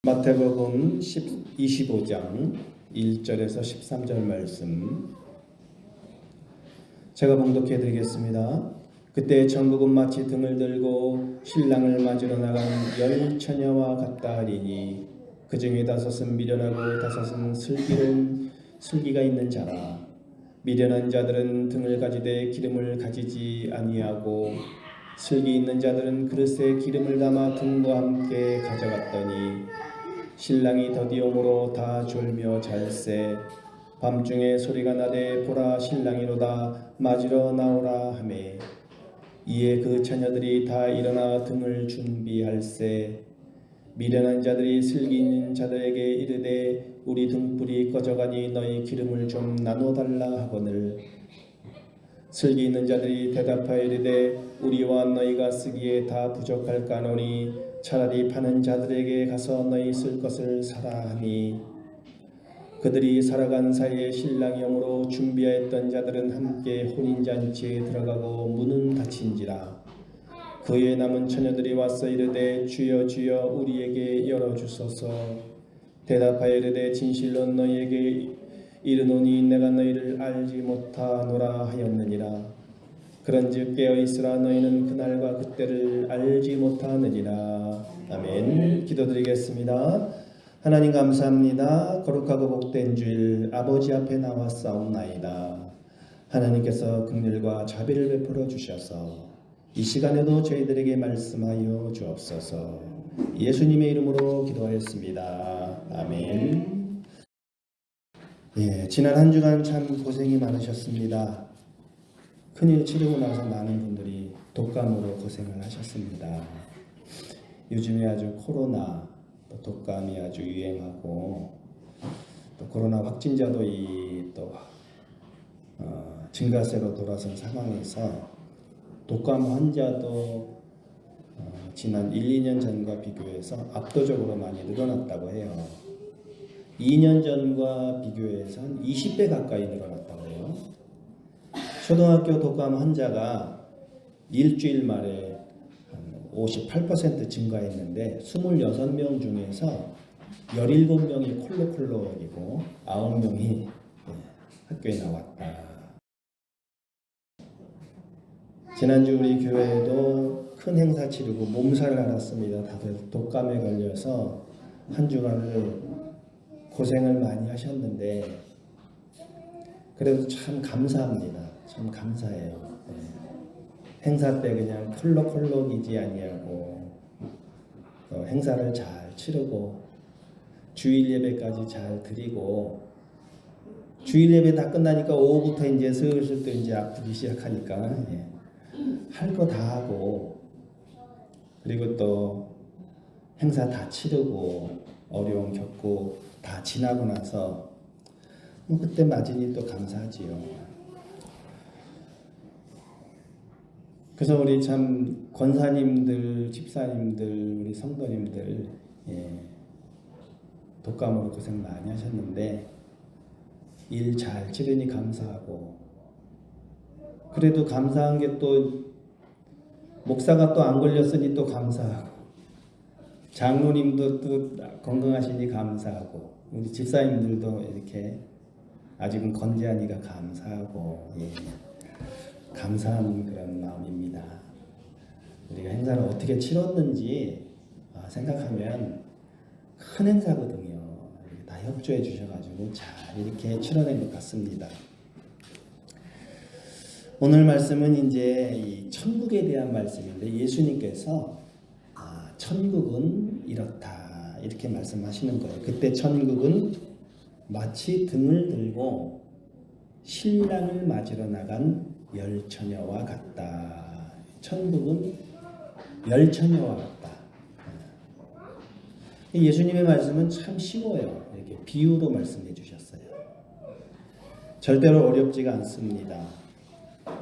마태복음 25장 1절에서 13절 말씀 제가 봉독해 드리겠습니다. 그때 천국은 마치 등을 들고 신랑을 맞으러 나간 열 처녀와 같다 하리니 그 중에 다섯은 미련하고 다섯은 슬기로운 슬기가 있는 자라. 미련한 자들은 등을 가지되 기름을 가지지 아니하고 슬기 있는 자들은 그릇에 기름을 담아 등과 함께 가져갔더니 신랑이 더디옴으로 다 졸며 잘세. 밤중에 소리가 나되 보라 신랑이로다 맞으러 나오라 하매 이에 그 처녀들이 다 일어나 등을 준비할세. 미련한 자들이 슬기 있는 자들에게 이르되 우리 등불이 꺼져가니 너희 기름을 좀 나눠달라 하거늘 슬기 있는 자들이 대답하여 이르되 우리와 너희가 쓰기에 다 부족할까노니 차라리 파는 자들에게 가서 너희 쓸 것을 사라 하니 그들이 살아간 사이에 신랑이 오므로 준비하였던 자들은 함께 혼인잔치에 들어가고 문은 닫힌지라. 그의 남은 처녀들이 와서 이르되 주여 주여 우리에게 열어주소서. 대답하여 이르되 진실로 너희에게 이르노니 내가 너희를 알지 못하노라 하였느니라. 그런즉 깨어있으라 너희는 그날과 그때를 알지 못하느니라. 아멘. 기도드리겠습니다. 하나님 감사합니다. 거룩하고 복된 주일 아버지 앞에 나와 싸움나이다. 하나님께서 긍휼과 자비를 베풀어 주셔서 이 시간에도 저희들에게 말씀하여 주옵소서. 예수님의 이름으로 기도하였습니다. 아멘. 지난 한 주간 참 고생이 많으셨습니다. 큰일 치르고 나서 많은 분들이 독감으로 고생을 하셨습니다. 요즘에 아주 코로나 또 독감이 아주 유행하고 또 코로나 확진자도 증가세로 돌아선 상황에서 독감 환자도 지난 1, 2년 전과 비교해서 압도적으로 많이 늘어났다고 해요. 2년 전과 비교해서 한 20배 가까이 늘어났다고 해요. 초등학교 독감 환자가 일주일 만에 한 58% 증가했는데 26명 중에서 17명이 콜록콜록이고 9명이 학교에 나왔다. 지난주 우리 교회에도 큰 행사 치르고 몸살을 앓았습니다. 다들 독감에 걸려서 한 주간을 고생을 많이 하셨는데 그래도 참 감사합니다. 참 감사해요. 행사 때 그냥 콜록콜록이지 아니하고 행사를 잘 치르고 주일 예배까지 잘 드리고 주일 예배 다 끝나니까 오후부터 이제 슬슬 또 이제 아프기 시작하니까 할 거 다 하고 그리고 또 행사 다 치르고 어려움 겪고 다 지나고 나서 그때 맞으니 또 감사하지요. 그래서 우리 참 권사님들, 집사님들, 우리 성도님들 독감으로 고생 많이 하셨는데 일 잘 치르니 감사하고 그래도 감사한 게 또 목사가 또 안 걸렸으니 또 감사하고 장로님도 또 건강하시니 감사하고 우리 집사님들도 이렇게 아직은 건재하니까 감사하고 감사한 그런 마음입니다. 우리가 행사를 어떻게 치렀는지 생각하면 큰 행사거든요. 다 협조해 주셔가지고 잘 이렇게 치러낸 것 같습니다. 오늘 말씀은 이제 이 천국에 대한 말씀인데 예수님께서 천국은 이렇다 이렇게 말씀하시는 거예요. 그때 천국은 마치 등을 들고 신랑을 맞으러 나간 열 처녀와 같다. 천국은 열 처녀와 같다. 예수님의 말씀은 참 쉬워요. 이렇게 비유로 말씀해 주셨어요. 절대로 어렵지가 않습니다.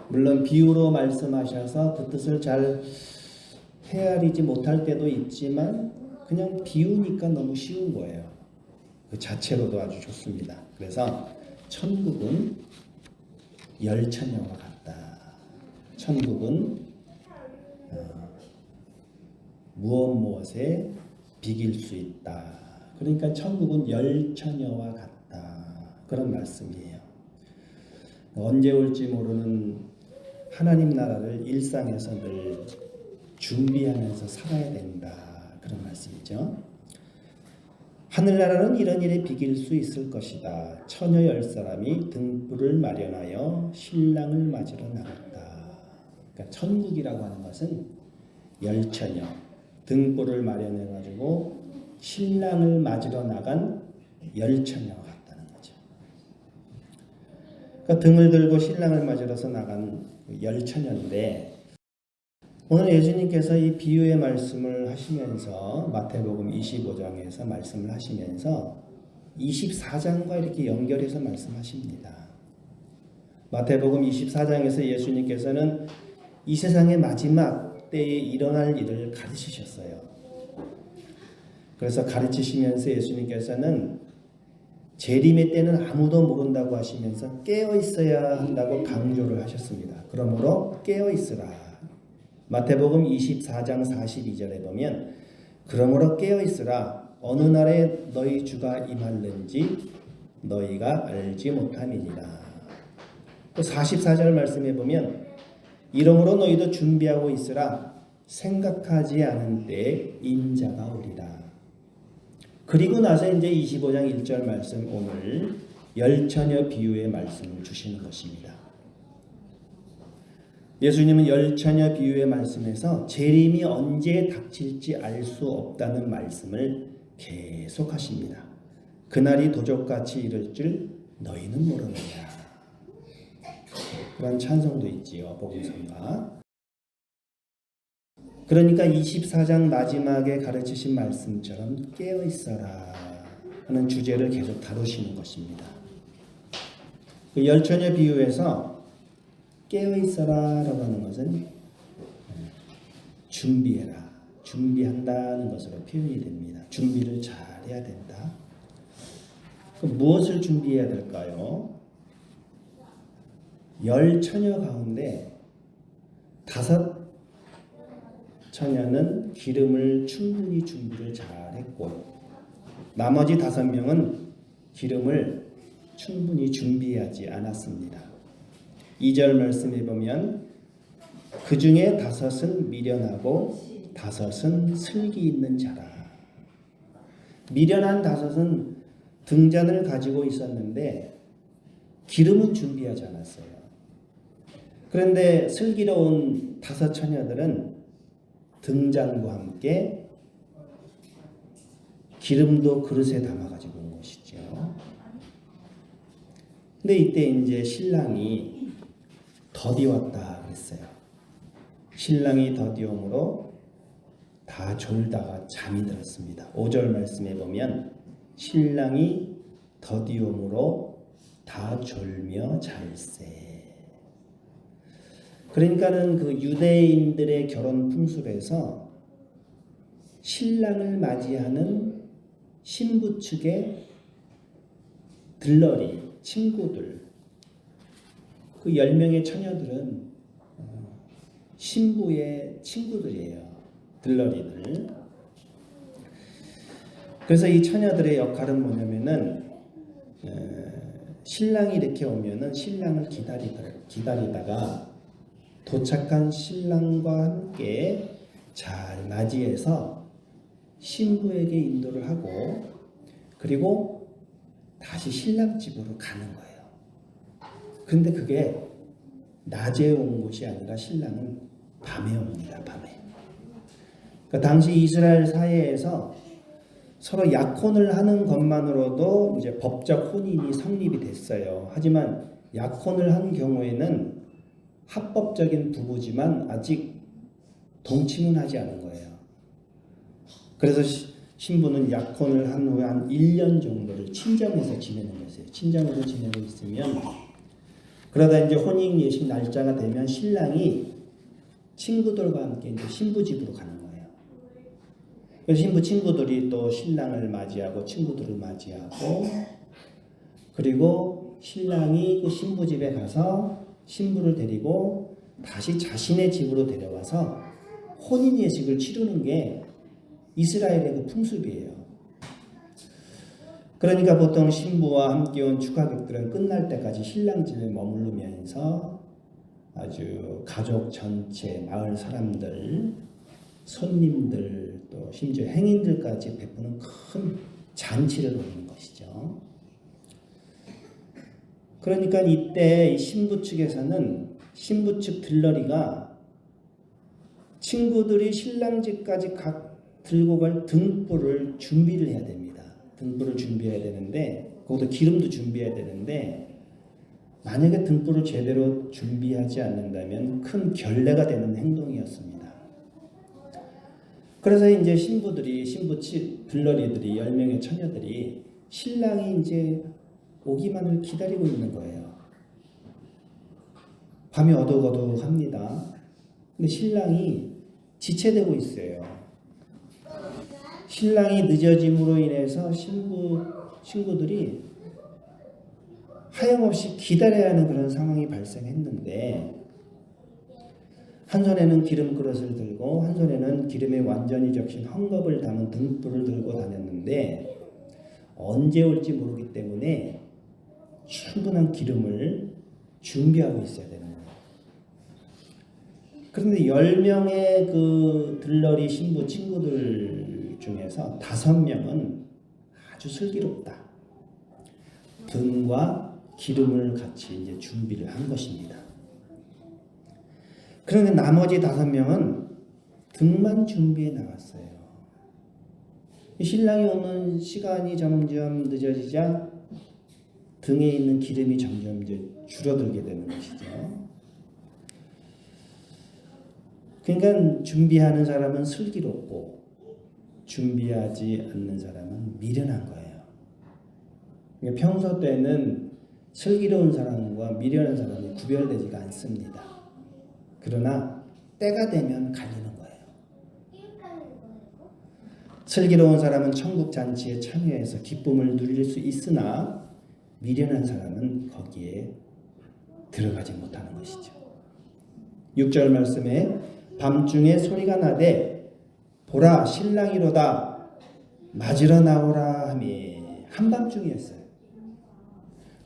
물론 비유로 말씀하셔서 그 뜻을 잘 헤아리지 못할 때도 있지만 그냥 비유니까 너무 쉬운 거예요. 그 자체로도 아주 좋습니다. 그래서 천국은 열 처녀와 같다. 천국은 무엇에 비길 수 있다. 그러니까 천국은 열처녀와 같다. 그런 말씀이에요. 언제 올지 모르는 하나님 나라를 일상에서 늘 준비하면서 살아야 된다. 그런 말씀이죠. 하늘나라는 이런 일에 비길 수 있을 것이다. 처녀 10사람이 등불을 마련하여 신랑을 맞으러 나갔다. 그러니까 천국이라고 하는 것은 열처녀, 등불을 마련해가지고 신랑을 맞으러 나간 열처녀와 같다는 거죠. 그러니까 등을 들고 신랑을 맞으러서 나간 열처녀인데 오늘 예수님께서 이 비유의 말씀을 하시면서 마태복음 25장에서 말씀을 하시면서 24장과 이렇게 연결해서 말씀하십니다. 마태복음 24장에서 예수님께서는 이 세상의 마지막 때에 일어날 일을 가르치셨어요. 그래서 가르치시면서 예수님께서는 재림의 때는 아무도 모른다고 하시면서 깨어 있어야 한다고 강조를 하셨습니다. 그러므로 깨어 있으라. 마태복음 24장 42절에 보면 그러므로 깨어있으라 어느 날에 너희 주가 임할는지 너희가 알지 못함이니라. 또 44절 말씀에 보면 이러므로 너희도 준비하고 있으라 생각하지 않은 때에 인자가 오리라. 그리고 나서 이제 25장 1절 말씀 오늘 열처녀 비유의 말씀을 주시는 것입니다. 예수님은 열처녀 비유의 말씀에서 재림이 언제 닥칠지 알 수 없다는 말씀을 계속하십니다. 그날이 도적같이 이를 줄 너희는 모르느냐. 그런 찬송도 있지요. 복음성가. 그러니까 24장 마지막에 가르치신 말씀처럼 깨어있어라 하는 주제를 계속 다루시는 것입니다. 그 열처녀 비유에서 깨어있어라라고 하는 것은 준비해라, 준비한다는 것으로 표현이 됩니다. 준비를 잘 해야 된다. 그럼 무엇을 준비해야 될까요? 10처녀 가운데 5처녀는 기름을 충분히 준비를 잘했고 나머지 5명은 기름을 충분히 준비하지 않았습니다. 2절 말씀에 보면 그 중에 5은 미련하고 5은 슬기 있는 자라. 미련한 5은 등잔을 가지고 있었는데 기름은 준비하지 않았어요. 그런데 슬기로운 5처녀들은 등잔과 함께 기름도 그릇에 담아가지고 온 것이죠. 근데 이때 이제 신랑이 더디웠다 그랬어요. 신랑이 더디움으로 다 졸다가 잠이 들었습니다. 5절 말씀에 보면 신랑이 더디움으로 다 졸며 잘세. 그러니까는 그 유대인들의 결혼 풍습에서 신랑을 맞이하는 신부 측의 들러리, 친구들, 그 10명의 처녀들은 신부의 친구들이에요. 들러리들. 그래서 이 처녀들의 역할은 뭐냐면은 신랑이 이렇게 오면은 신랑을 기다리다가 도착한 신랑과 함께 잘 맞이해서 신부에게 인도를 하고 그리고 다시 신랑 집으로 가는 거예요. 그런데 그게 낮에 온 것이 아니라 신랑은 밤에 옵니다. 밤에. 그러니까 당시 이스라엘 사회에서 서로 약혼을 하는 것만으로도 이제 법적 혼인이 성립이 됐어요. 하지만 약혼을 한 경우에는 합법적인 부부지만 아직 동침은 하지 않은 거예요. 그래서 신부는 약혼을 한 후에 한 1년 정도를 친정에서 지내는 거예요. 친정에서 지내고 있으면 그러다 이제 혼인 예식 날짜가 되면 신랑이 친구들과 함께 이제 신부 집으로 가는 거예요. 그래서 신부 친구들이 또 신랑을 맞이하고 친구들을 맞이하고 그리고 신랑이 그 신부 집에 가서 신부를 데리고 다시 자신의 집으로 데려와서 혼인 예식을 치르는 게 이스라엘의 그 풍습이에요. 그러니까 보통 신부와 함께 온 축하객들은 끝날 때까지 신랑집에 머무르면서 아주 가족 전체, 마을 사람들, 손님들, 또 심지어 행인들까지 베푸는 큰 잔치를 벌이는 것이죠. 그러니까 이때 신부 측에서는 신부 측 들러리가 친구들이 신랑 집까지 들고 갈 등불을 준비를 해야 됩니다. 등불을 준비해야 되는데 거기도 기름도 준비해야 되는데 만약에 등불을 제대로 준비하지 않는다면 큰 결례가 되는 행동이었습니다. 그래서 이제 신부들이 신부 들러리들이 10명의 처녀들이 신랑이 이제 오기만을 기다리고 있는 거예요. 밤이 어둑어둑합니다. 근데 신랑이 지체되고 있어요. 신랑이 늦어짐으로 인해서 신부들이 하염없이 기다려야 하는 그런 상황이 발생했는데 한 손에는 기름 그릇을 들고 한 손에는 기름에 완전히 적신 헝겊을 담은 등불을 들고 다녔는데 언제 올지 모르기 때문에 충분한 기름을 준비하고 있어야 되는 거예요. 그런데 10명의 그 들러리 신부 친구들 중에서 5명은 아주 슬기롭다. 등과 기름을 같이 이제 준비를 한 것입니다. 그런데 나머지 5명은 등만 준비해 나갔어요. 신랑이 오는 시간이 점점 늦어지자 등에 있는 기름이 점점 이제 줄어들게 되는 것이죠. 그러니까 준비하는 사람은 슬기롭고 준비하지 않는 사람은 미련한 거예요. 그러니까 평소 때는 슬기로운 사람과 미련한 사람이 구별되지가 않습니다. 그러나 때가 되면 갈리는 거예요. 슬기로운 사람은 천국 잔치에 참여해서 기쁨을 누릴 수 있으나 미련한 사람은 거기에 들어가지 못하는 것이죠. 6절 말씀에 밤중에 소리가 나되 보라 신랑이로다 맞으러 나오라 하매 한밤중이었어요.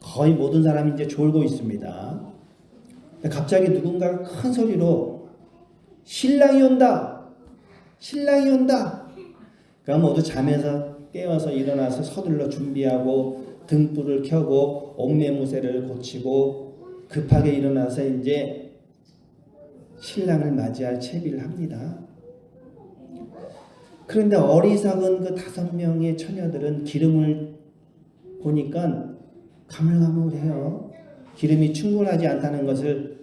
거의 모든 사람이 이제 졸고 있습니다. 갑자기 누군가가 큰 소리로 신랑이 온다! 신랑이 온다! 그럼 모두 잠에서 깨어서 일어나서 서둘러 준비하고 등불을 켜고 옥매무새를 고치고 급하게 일어나서 이제 신랑을 맞이할 채비를 합니다. 그런데 어리석은 그 5명의 처녀들은 기름을 보니까 가물가물해요. 기름이 충분하지 않다는 것을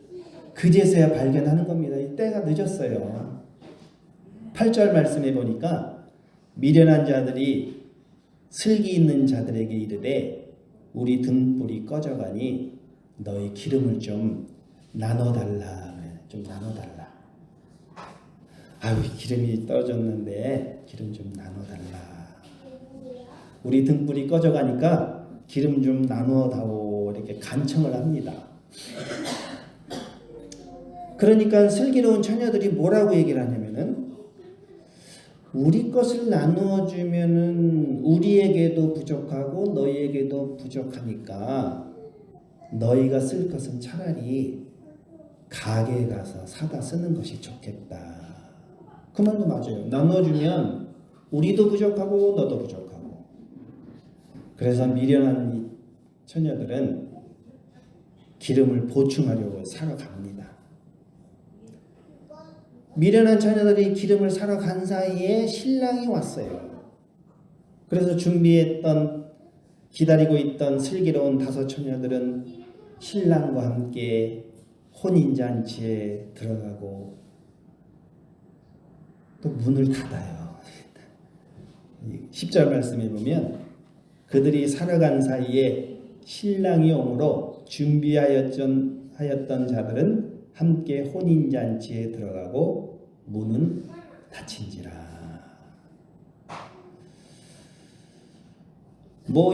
그제서야 발견하는 겁니다. 때가 늦었어요. 8절 말씀해 보니까 미련한 자들이 슬기 있는 자들에게 이르되 우리 등불이 꺼져가니 너희 기름을 좀 나눠달라. 좀 나눠달라. 아유 기름이 떨어졌는데 기름 좀 나눠달라. 우리 등불이 꺼져가니까 기름 좀 나눠다오 이렇게 간청을 합니다. 그러니까 슬기로운 처녀들이 뭐라고 얘기를 하냐면은 우리 것을 나누어 주면은 우리에게도 부족하고 너희에게도 부족하니까 너희가 쓸 것은 차라리 가게에 가서 사다 쓰는 것이 좋겠다. 그 말도 맞아요. 나눠주면 우리도 부족하고 너도 부족하고. 그래서 미련한 이 처녀들은 기름을 보충하려고 사러 갑니다. 미련한 처녀들이 기름을 사러 간 사이에 신랑이 왔어요. 그래서 기다리고 있던 슬기로운 5 처녀들은 신랑과 함께 혼인잔치에 들어가고 또 문을 닫아요. 10절 말씀에 보면 그들이 살아간 사이에 신랑이 오므로 준비하였던 자들은 함께 혼인잔치에 들어가고 문은 닫힌지라.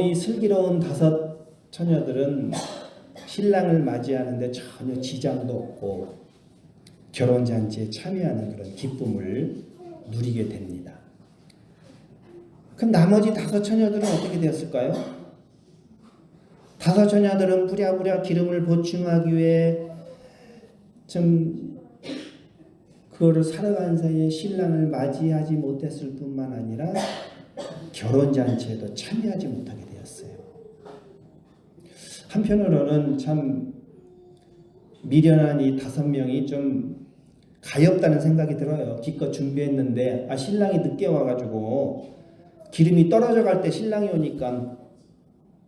이 슬기로운 5 처녀들은 신랑을 맞이하는데 전혀 지장도 없고 결혼잔치에 참여하는 그런 기쁨을 누리게 됩니다. 그럼 나머지 5 처녀들은 어떻게 되었을까요? 5 처녀들은 부랴부랴 기름을 보충하기 위해 좀 그거를 살아가는 사이에 신랑을 맞이하지 못했을 뿐만 아니라 결혼잔치에도 참여하지 못하게 되었어요. 한편으로는 참 미련한 이 5명이 좀 가엾다는 생각이 들어요. 기껏 준비했는데 신랑이 늦게 와가지고 기름이 떨어져 갈 때 신랑이 오니까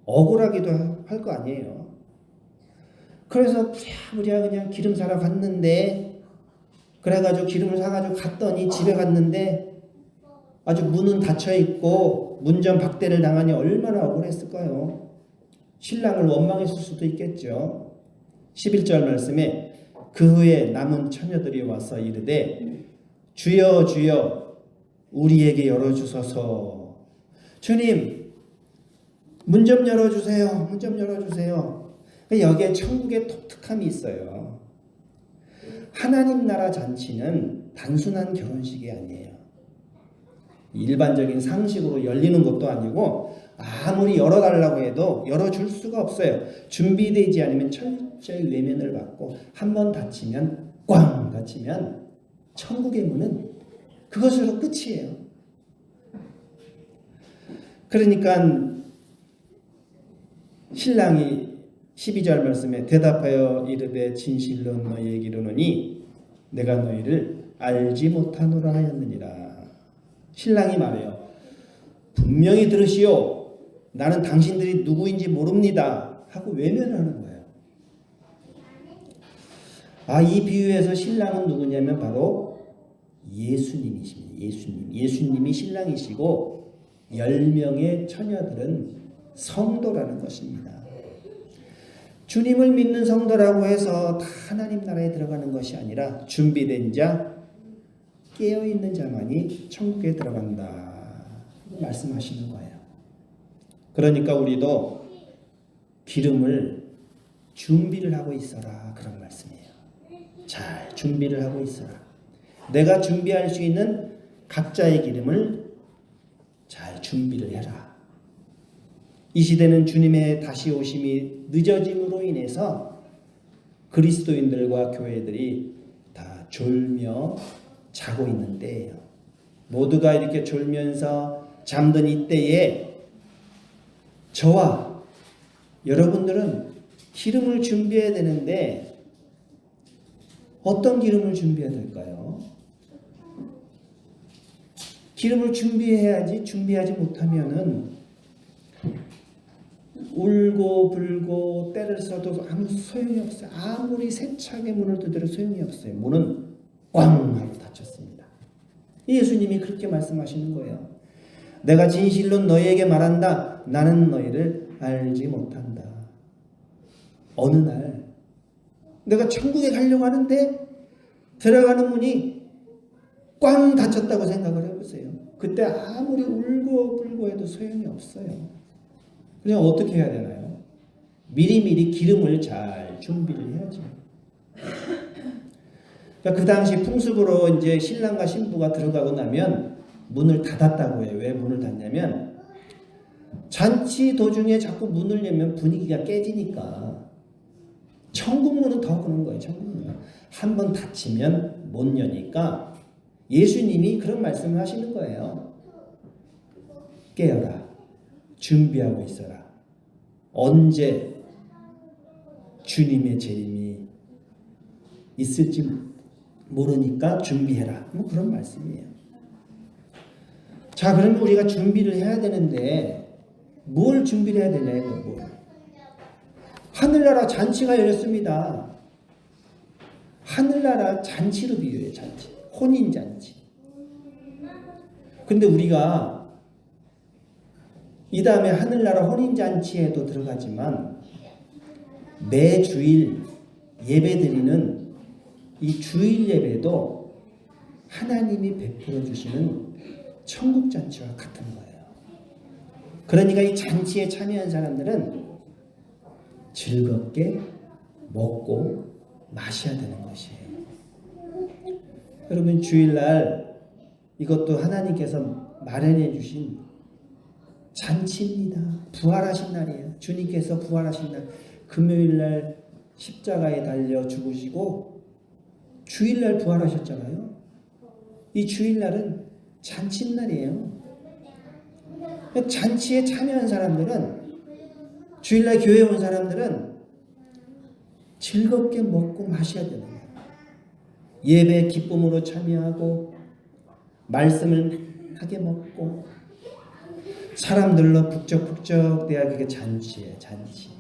억울하기도 할 거 아니에요. 그래서 부랴부랴 그냥 기름 사러 갔는데 그래가지고 기름을 사가지고 갔더니 집에 갔는데 아주 문은 닫혀있고 문전박대를 당하니 얼마나 억울했을까요? 신랑을 원망했을 수도 있겠죠. 11절 말씀에 그 후에 남은 처녀들이 와서 이르되 주여 주여 우리에게 열어주소서. 주님 문 좀 열어주세요. 문 좀 열어주세요. 여기에 천국의 독특함이 있어요. 하나님 나라 잔치는 단순한 결혼식이 아니에요. 일반적인 상식으로 열리는 것도 아니고 아무리 열어달라고 해도 열어줄 수가 없어요. 준비되지 않으면 철저히 외면을 받고 한번 닫히면 꽝 닫히면 천국의 문은 그것으로 끝이에요. 그러니까 신랑이 12절 말씀에 대답하여 이르되 진실로 너희에게 이르노니 내가 너희를 알지 못하노라 하였느니라. 신랑이 말해요. 분명히 들으시오. 나는 당신들이 누구인지 모릅니다. 하고 외면을 하는 거예요. 이 비유에서 신랑은 누구냐면 바로 예수님이십니다. 예수님이 신랑이시고 10명의 처녀들은 성도라는 것입니다. 주님을 믿는 성도라고 해서 다 하나님 나라에 들어가는 것이 아니라 준비된 자, 깨어있는 자만이 천국에 들어간다 말씀하시는 거예요. 그러니까 우리도 기름을 준비를 하고 있어라 그런 말씀이에요. 잘 준비를 하고 있어라. 내가 준비할 수 있는 각자의 기름을 잘 준비를 해라. 이 시대는 주님의 다시 오심이 늦어짐으로 인해서 그리스도인들과 교회들이 다 졸며 자고 있는 때예요. 모두가 이렇게 졸면서 잠든 이때에 저와 여러분들은 기름을 준비해야 되는데 어떤 기름을 준비해야 될까요? 기름을 준비해야지 준비하지 못하면은 울고 불고 때를 써도 아무 소용이 없어요. 아무리 세차게 문을 두드려 소용이 없어요. 문은 꽝 하고 닫혔습니다. 예수님이 그렇게 말씀하시는 거예요. 내가 진실로 너희에게 말한다. 나는 너희를 알지 못한다. 어느 날 내가 천국에 가려고 하는데 들어가는 문이 꽝 닫혔다고 생각을 해보세요. 그때 아무리 울고 불고 해도 소용이 없어요. 그냥 어떻게 해야 되나요? 미리미리 기름을 잘 준비를 해야죠. 그러니까 그 당시 풍습으로 이제 신랑과 신부가 들어가고 나면 문을 닫았다고 해요. 왜 문을 닫냐면 잔치 도중에 자꾸 문을 열면 분위기가 깨지니까. 천국 문은 더 그런 거예요. 천국 문은 한번 닫히면 못 여니까 예수님이 그런 말씀을 하시는 거예요. 깨어라. 준비하고 있어라. 언제 주님의 재림이 있을지 모르니까 준비해라. 뭐 그런 말씀이에요. 자, 그러면 우리가 준비를 해야 되는데 뭘 준비를 해야 되냐요? 뭘? 하늘나라 잔치가 열렸습니다. 하늘나라 잔치로 비유해요. 잔치. 혼인잔치. 근데 우리가 이 다음에 하늘나라 혼인잔치에도 들어가지만 매 주일 예배드리는 이 주일 예배도 하나님이 베풀어 주시는 천국잔치와 같은 거예요. 그러니까 이 잔치에 참여한 사람들은 즐겁게 먹고 마셔야 되는 것이에요. 여러분 주일날 이것도 하나님께서 마련해 주신 잔치입니다. 부활하신 날이에요. 주님께서 부활하신 날, 금요일날 십자가에 달려 죽으시고 주일날 부활하셨잖아요. 이 주일날은 잔칫날이에요. 잔치에 참여한 사람들은, 주일날 교회에 온 사람들은 즐겁게 먹고 마셔야 되는 거예요. 예배 기쁨으로 참여하고 말씀을 하게 먹고 사람들로 북적북적 대야 그게 잔치예요. 잔치.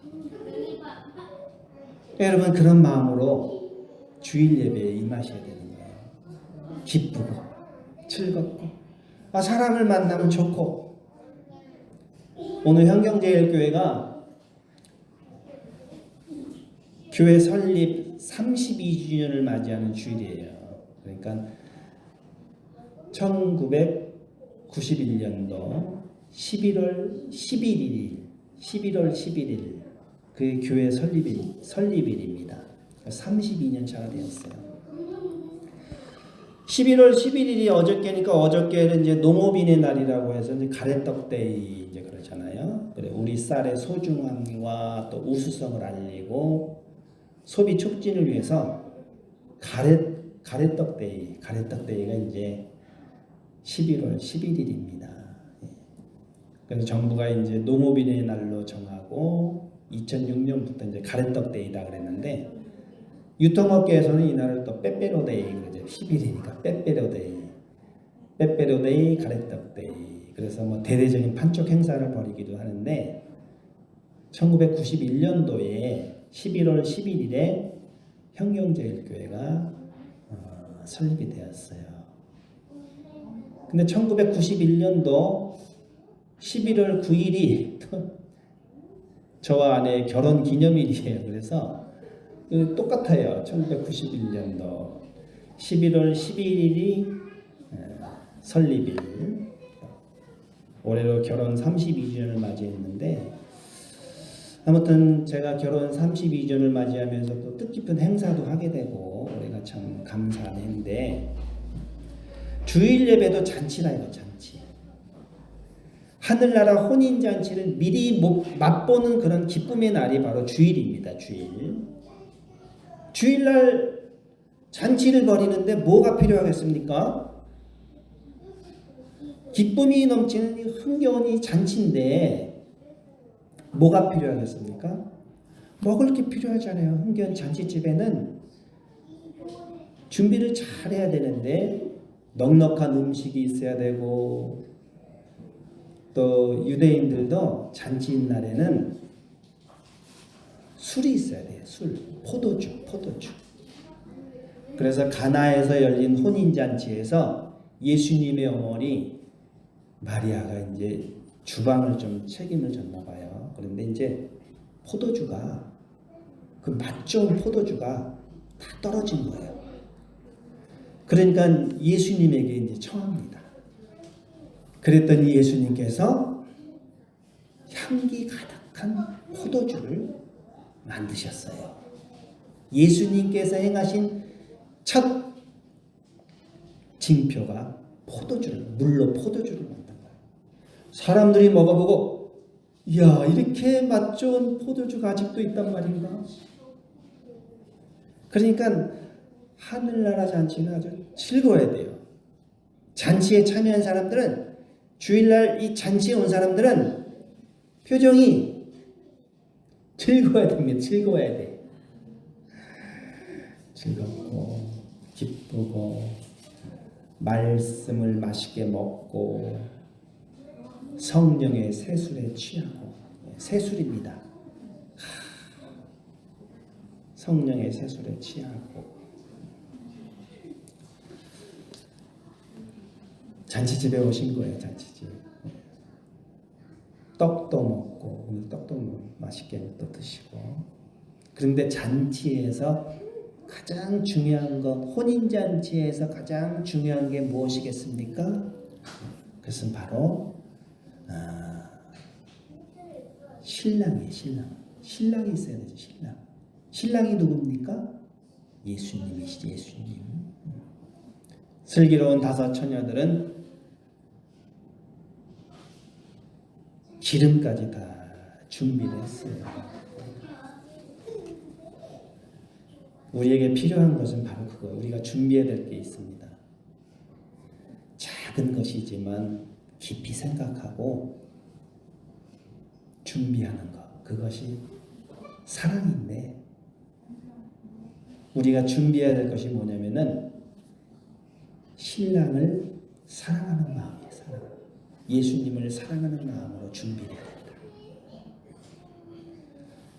여러분 그런 마음으로 주일 예배에 임하셔야 되는 거예요. 기쁘고 즐겁고 사람을 만나면 좋고. 오늘 현경제일교회가 교회 설립 32주년을 맞이하는 주일이에요. 그러니까 1991년도 11월 11일 그 교회 설립일입니다. 32년 차가 되었어요. 11월 11일이 어저께니까 어저께는 이제 농업인의 날이라고 해서 이제 가래떡 데이 이제 그러잖아요. 그래 우리 쌀의 소중함과 또 우수성을 알리고 소비 촉진을 위해서 가래떡 데이가 이제 11월 11일입니다. 그래서 정부가 이제 농업인의 날로 정하고 2006년부터 이제 가래떡 데이다 그랬는데 유통업계에서는 이 날을 또 빼빼로 데이 그러죠. 10일이니까 빼빼로 데이, 가래떡 데이. 그래서 뭐 대대적인 판촉 행사를 벌이기도 하는데 1991년도에 11월 11일에 현경제일교회가 설립이 되었어요. 근데 1991년도 11월 9일이 저와 아내의 결혼 기념일이에요. 그래서 똑같아요. 1991년도 11월 12일이 설립일. 올해로 결혼 32주년을 맞이했는데 아무튼 제가 결혼 32주년을 맞이하면서 또 뜻깊은 행사도 하게 되고 올해가 참 감사한 해인데 주일 예배도 잔치라 이거 잔치. 하늘나라 혼인잔치를 미리 맛보는 그런 기쁨의 날이 바로 주일입니다. 주일날 잔치를 벌이는데 뭐가 필요하겠습니까? 기쁨이 넘치는 흥겨운 이 잔치인데 뭐가 필요하겠습니까? 먹을 게 필요하잖아요. 흥겨운 잔치집에는 준비를 잘 해야 되는데 넉넉한 음식이 있어야 되고 또 유대인들도 잔치인 날에는 술이 있어야 돼요. 술, 포도주. 그래서 가나에서 열린 혼인잔치에서 예수님의 어머니 마리아가 이제 주방을 좀 책임을 졌나 봐요. 그런데 이제 포도주가 그 맛 좋은 포도주가 다 떨어진 거예요. 그러니까 예수님에게 이제 청합니다. 그랬더니 예수님께서 향기 가득한 포도주를 만드셨어요. 예수님께서 행하신 첫 징표가 물로 포도주를 만든 거예요. 사람들이 먹어보고 이야 이렇게 맛 좋은 포도주가 아직도 있단 말인가? 그러니까 하늘나라 잔치는 아주 즐거워야 돼요. 잔치에 참여한 사람들은 주일날 이 잔치에 온 사람들은 표정이 즐거워야 됩니다. 즐거워야 돼. 즐겁고 기쁘고 말씀을 맛있게 먹고 성령의 세술에 취하고 세술입니다. 성령의 세술에 취하고 잔치집에 오신 거예요. 잔치집. 떡도 먹고 오늘 떡도 맛있게 또 드시고. 그런데 잔치에서 가장 중요한 것, 혼인잔치에서 가장 중요한 게 무엇이겠습니까? 그것은 바로 신랑이에요. 신랑이 있어야 되죠. 신랑이 누굽니까? 예수님이시죠. 예수님. 슬기로운 다섯 처녀들은 기름까지 다 준비를 했어요. 우리에게 필요한 것은 바로 그거. 우리가 준비해야 될 게 있습니다. 작은 것이지만 깊이 생각하고 준비하는 것. 그것이 사랑인데, 우리가 준비해야 될 것이 뭐냐면은 신랑을 사랑하는 마음이에요. 예수님을 사랑하는 마음으로 준비해야 된다.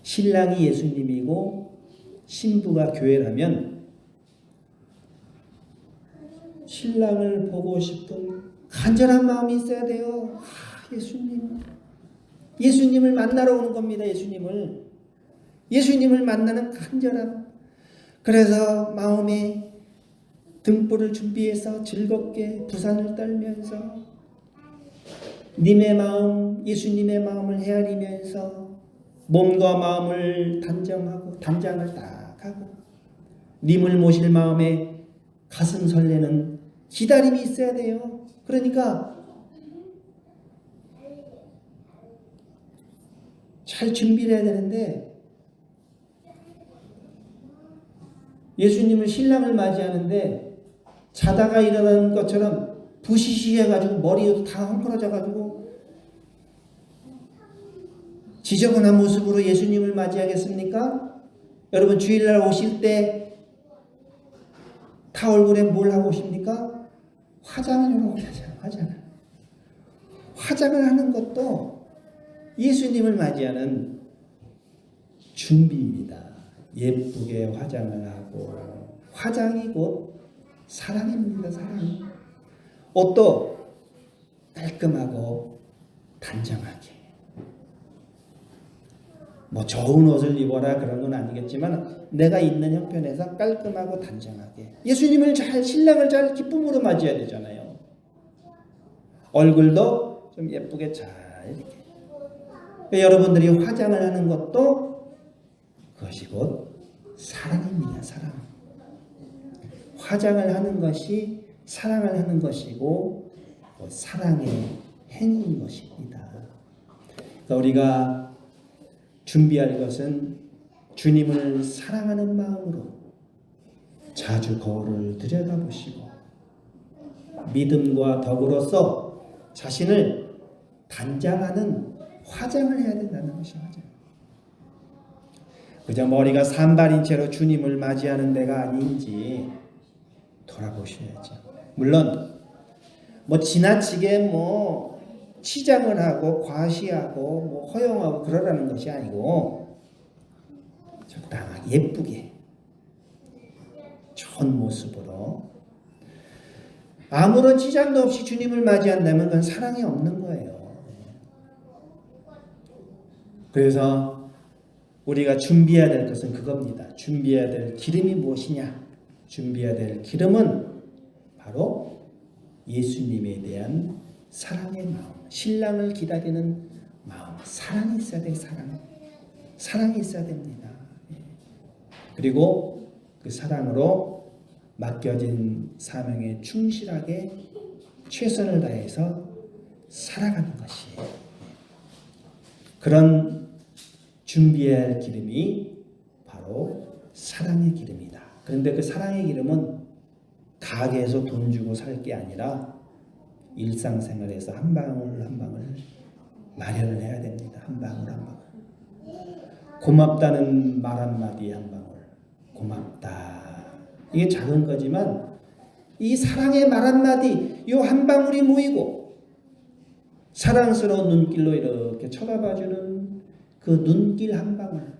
신랑이 예수님이고 신부가 교회라면 신랑을 보고 싶은 간절한 마음이 있어야 돼요. 예수님을 만나러 오는 겁니다. 예수님을 만나는 간절함. 그래서 마음에 등불을 준비해서 즐겁게 부산을 떨면서 님의 마음, 예수님의 마음을 헤아리면서 몸과 마음을 단장을 딱 하고 님을 모실 마음에 가슴 설레는 기다림이 있어야 돼요. 그러니까 잘 준비를 해야 되는데, 예수님을 신랑을 맞이하는데 자다가 일어나는 것처럼 부시시해가지고 머리도 다 헝클어져가지고 지저분한 모습으로 예수님을 맞이하겠습니까? 여러분 주일날 오실 때 다 얼굴에 뭘 하고 오십니까? 화장을 이렇게 하잖아요. 화장을 하는 것도 예수님을 맞이하는 준비입니다. 예쁘게 화장을 하고, 화장이 곧 사랑입니다. 사랑. 옷도 깔끔하고 단정하게. 뭐 좋은 옷을 입어라 그런 건 아니겠지만 내가 있는 형편에서 깔끔하고 단정하게. 신랑을 잘 기쁨으로 맞이해야 되잖아요. 얼굴도 좀 예쁘게 잘 이렇게. 여러분들이 화장을 하는 것도 그것이 곧 사랑입니다. 사랑. 화장을 하는 것이 사랑을 하는 것이고 사랑의 행위인 것입니다. 그러니까 우리가 준비할 것은 주님을 사랑하는 마음으로 자주 거울을 들여다보시고 믿음과 덕으로서 자신을 단장하는 화장을 해야 된다는 것이 화장. 그저 머리가 산발인 채로 주님을 맞이하는 데가 아닌지 돌아보셔야죠. 물론 지나치게 치장을 하고 과시하고 허용하고 그러라는 것이 아니고 적당하게 예쁘게 좋은 모습으로 아무런 치장도 없이 주님을 맞이한다면 그건 사랑이 없는 거예요. 그래서 우리가 준비해야 될 것은 그겁니다. 준비해야 될 기름이 무엇이냐? 준비해야 될 기름은 바로 예수님에 대한 사랑의 마음, 신랑을 기다리는 마음, 사랑이 있어야 돼요. 사랑이 있어야 됩니다. 그리고 그 사랑으로 맡겨진 사명에 충실하게 최선을 다해서 살아가는 것이에요. 그런 준비해야 할 기름이 바로 사랑의 기름이다. 그런데 그 사랑의 기름은 가게에서 돈 주고 살 게 아니라 일상생활에서 한 방울 한 방울 마련을 해야 됩니다. 한 방울 한 방울. 고맙다는 말 한마디 한 방울. 고맙다. 이게 작은 거지만 이 사랑의 말 한마디, 이 한 방울이 모이고 사랑스러운 눈길로 이렇게 쳐다봐주는 그 눈길 한 방울,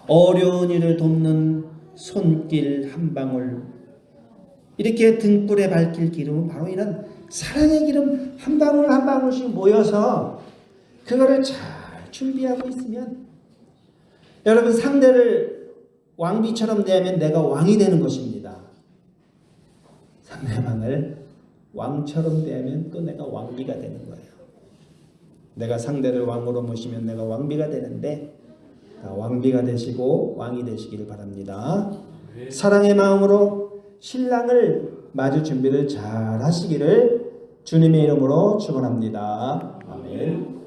어려운 이를 돕는 손길 한 방울, 이렇게 등불에 밝힐 기름은 바로 이런 사랑의 기름 한 방울 한 방울씩 모여서 그거를 잘 준비하고 있으면 여러분 상대를 왕비처럼 대하면 내가 왕이 되는 것입니다. 상대방을 왕처럼 대하면 또 내가 왕비가 되는 거예요. 내가 상대를 왕으로 모시면 내가 왕비가 되는데 왕비가 되시고 왕이 되시기를 바랍니다. 사랑의 마음으로 신랑을 맞을 준비를 잘 하시기를 주님의 이름으로 축원합니다. 아멘.